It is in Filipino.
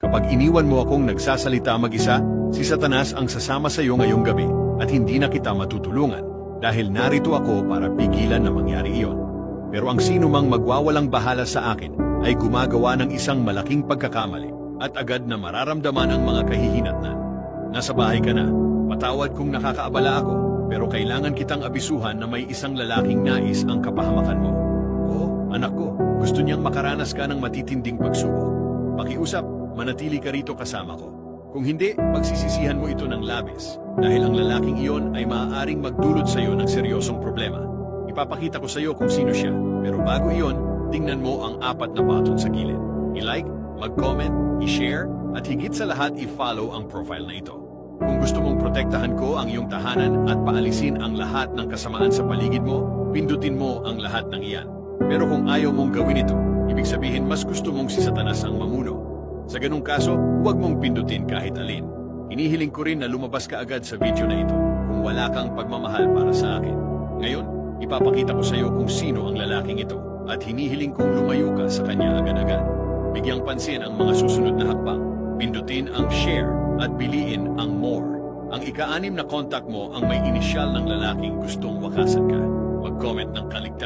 Kapag iniwan mo akong nagsasalita mag-isa, si Satanas ang sasama sa iyo ngayong gabi at hindi na kita matutulungan dahil narito ako para pigilan na mangyari iyon. Pero ang sino mang magwawalang bahala sa akin ay gumagawa ng isang malaking pagkakamali at agad na mararamdaman ang mga kahihinatnan. Nasa bahay ka na, patawad kung nakakaabala ako, pero kailangan kitang abisuhan na may isang lalaking nais ang kapahamakan mo. Oo, anak ko, gusto niyang makaranas ka ng matitinding pagsubok. Pakiusap, manatili ka rito kasama ko. Kung hindi, pagsisisihan mo ito ng labis dahil ang lalaking iyon ay maaaring magdulot sa iyo ng seryosong problema. Ipapakita ko sa iyo kung sino siya, pero bago iyon, tingnan mo ang 4 na button sa gilid. I-like, mag-comment, i-share, at higit sa lahat i-follow ang profile na ito. Kung gusto mong protektahan ko ang iyong tahanan at paalisin ang lahat ng kasamaan sa paligid mo, pindutin mo ang lahat ng iyan. Pero kung ayaw mong gawin ito, ibig sabihin mas gusto mong si Satanas ang mamuno. Sa ganung kaso, huwag mong pindutin kahit alin. Hinihiling ko rin na lumabas ka agad sa video na ito kung wala kang pagmamahal para sa akin. Ngayon, ipapakita ko sa iyo kung sino ang lalaking ito at hinihiling kong lumayo ka sa kanya agad-agad. Bigyang pansin ang mga susunod na hakbang. Pindutin ang share at piliin ang more. Ang ika-6 na contact mo ang may inisyal ng lalaking gustong wakasan ka. Mag-comment ng kaligtasan.